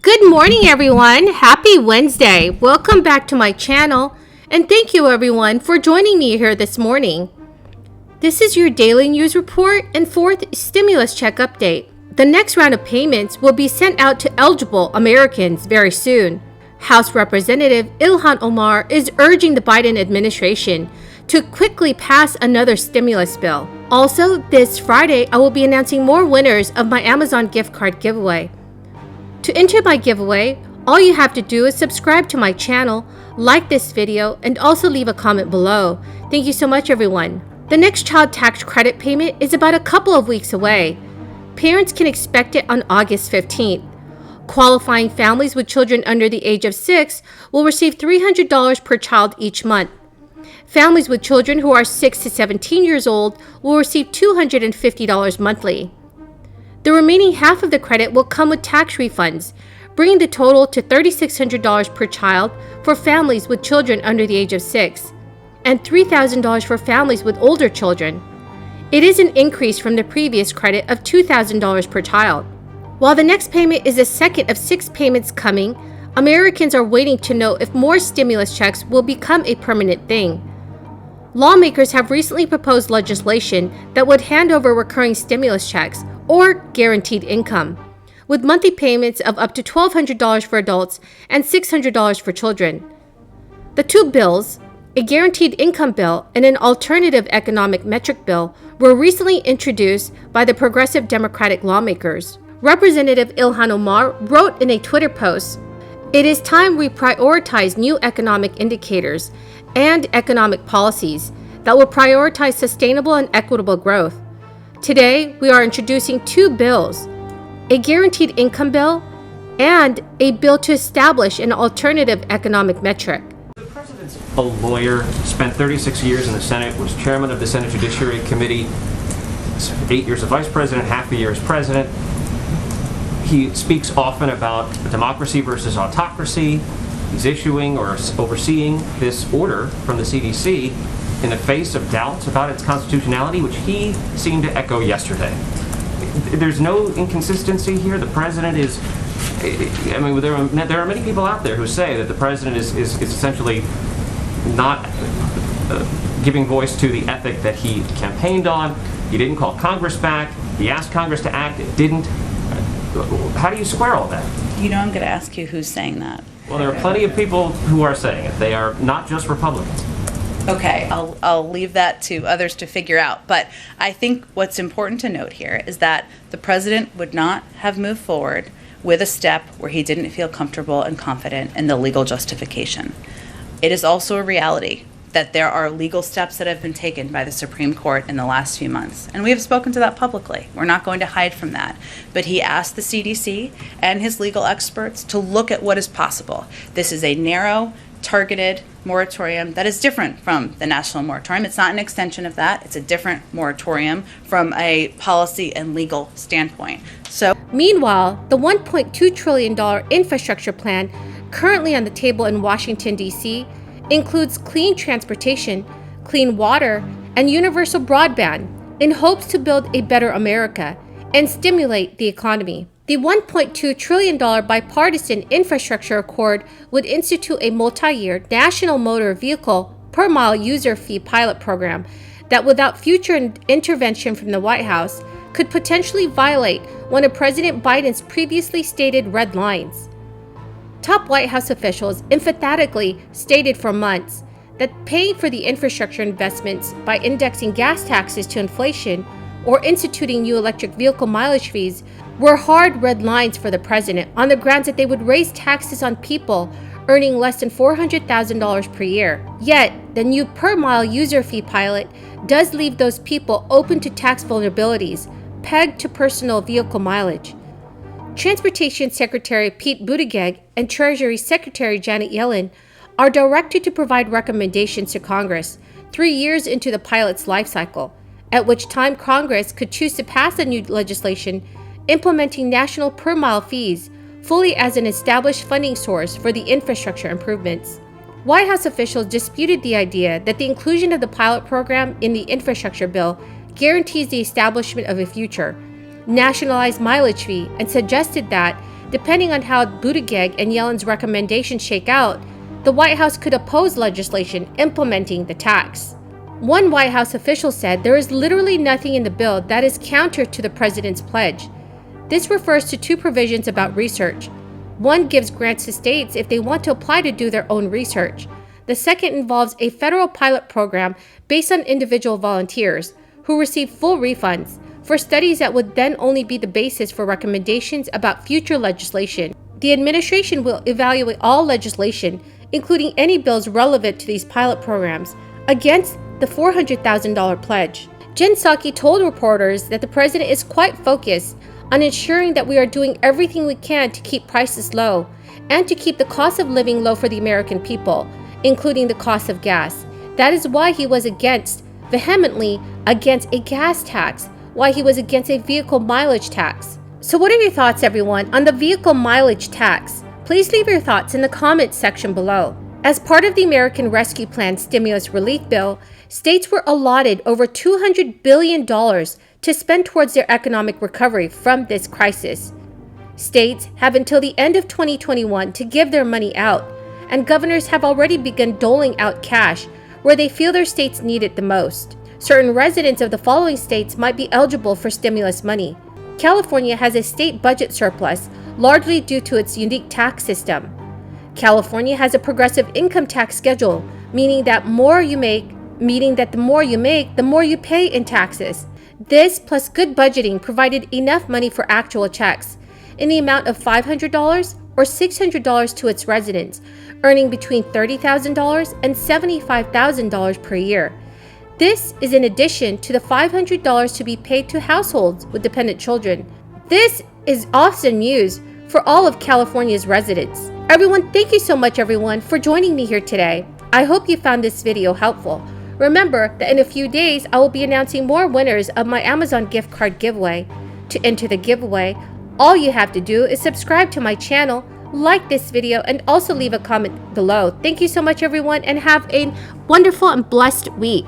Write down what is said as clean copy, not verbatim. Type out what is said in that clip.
Good morning, everyone. Happy Wednesday. Welcome back to my channel, and thank you, everyone, for joining me here this morning. This is your daily news report and fourth stimulus check update. The next round of payments will be sent out to eligible Americans very soon. House Representative Ilhan Omar is urging the Biden administration to quickly pass another stimulus bill. Also, this Friday, I will be announcing more winners of my Amazon gift card giveaway. To enter my giveaway, all you have to do is subscribe to my channel, like this video, and also leave a comment below. Thank you so much, everyone. The next child tax credit payment is about a couple of weeks away. Parents can expect it on August 15th. Qualifying families with children under the age of 6 will receive $300 per child each month. Families with children who are 6 to 17 years old will receive $250 monthly. The remaining half of the credit will come with tax refunds, bringing the total to $3,600 per child for families with children under the age of 6, and $3,000 for families with older children. It is an increase from the previous credit of $2,000 per child. While the next payment is the second of 6 payments coming, Americans are waiting to know if more stimulus checks will become a permanent thing. Lawmakers have recently proposed legislation that would hand over recurring stimulus checks or guaranteed income, with monthly payments of up to $1,200 for adults and $600 for children. The two bills, a guaranteed income bill and an alternative economic metric bill, were recently introduced by the progressive Democratic lawmakers. Representative Ilhan Omar wrote in a Twitter post, "It is time we prioritize new economic indicators and economic policies that will prioritize sustainable and equitable growth. Today, we are introducing two bills, a guaranteed income bill and a bill to establish an alternative economic metric." The president's a lawyer, spent 36 years in the Senate, was chairman of the Senate Judiciary Committee, 8 years as vice president, half a year as president. He speaks often about democracy versus autocracy. He's issuing or overseeing this order from the CDC in the face of doubts about its constitutionality, which he seemed to echo yesterday. There's no inconsistency here. The president is, I mean, there are many people out there who say that the president is essentially not giving voice to the ethic that he campaigned on. He didn't call Congress back. He asked Congress to act. It didn't. How do you square all that? You know, I'm going to ask you who's saying that. Well, there are plenty of people who are saying it. They are not just Republicans. Okay, I'll leave that to others to figure out. But I think what's important to note here is that the president would not have moved forward with a step where he didn't feel comfortable and confident in the legal justification. It is also a reality that there are legal steps that have been taken by the Supreme Court in the last few months. And we have spoken to that publicly. We're not going to hide from that. But he asked the CDC and his legal experts to look at what is possible. This is a narrow, targeted moratorium that is different from the national moratorium. It's not an extension of that. It's a different moratorium from a policy and legal standpoint. Meanwhile, the $1.2 trillion infrastructure plan currently on the table in Washington, D.C., includes clean transportation, clean water, and universal broadband in hopes to build a better America and stimulate the economy. The $1.2 trillion bipartisan infrastructure accord would institute a multi-year national motor vehicle per mile user fee pilot program that, without future intervention from the White House, could potentially violate one of President Biden's previously stated red lines. Top White House officials emphatically stated for months that paying for the infrastructure investments by indexing gas taxes to inflation or instituting new electric vehicle mileage fees were hard red lines for the president on the grounds that they would raise taxes on people earning less than $400,000 per year. Yet, the new per-mile user fee pilot does leave those people open to tax vulnerabilities pegged to personal vehicle mileage. Transportation Secretary Pete Buttigieg and Treasury Secretary Janet Yellen are directed to provide recommendations to Congress 3 years into the pilot's life cycle, at which time Congress could choose to pass a new legislation implementing national per-mile fees fully as an established funding source for the infrastructure improvements. White House officials disputed the idea that the inclusion of the pilot program in the infrastructure bill guarantees the establishment of a future nationalized mileage fee and suggested that Depending on how Buttigieg and Yellen's recommendations shake out, the White House could oppose legislation implementing the tax. One White House official said there is literally nothing in the bill that is counter to the president's pledge. This refers to two provisions about research. One gives grants to states if they want to apply to do their own research. The second involves a federal pilot program based on individual volunteers who receive full refunds for studies that would then only be the basis for recommendations about future legislation. The administration will evaluate all legislation, including any bills relevant to these pilot programs, against the $400,000 pledge. Jen Psaki told reporters that the president is quite focused on ensuring that we are doing everything we can to keep prices low and to keep the cost of living low for the American people, including the cost of gas. That is why he was vehemently against a gas tax, why he was against a vehicle mileage tax. So what are your thoughts, everyone, on the vehicle mileage tax? Please leave your thoughts in the comments section below. As part of the American Rescue Plan stimulus relief bill, states were allotted over $200 billion to spend towards their economic recovery from this crisis. States have until the end of 2021 to give their money out, and governors have already begun doling out cash where they feel their states need it the most. Certain residents of the following states might be eligible for stimulus money. California has a state budget surplus, largely due to its unique tax system. California has a progressive income tax schedule, meaning that the more you make, the more you pay in taxes. This, plus good budgeting, provided enough money for actual checks in the amount of $500 or $600 to its residents, earning between $30,000 and $75,000 per year. This is in addition to the $500 to be paid to households with dependent children. This is often used for all of California's residents. Everyone, thank you so much, everyone, for joining me here today. I hope you found this video helpful. Remember that in a few days, I will be announcing more winners of my Amazon gift card giveaway. To enter the giveaway, all you have to do is subscribe to my channel, like this video, and also leave a comment below. Thank you so much, everyone, and have a wonderful and blessed week.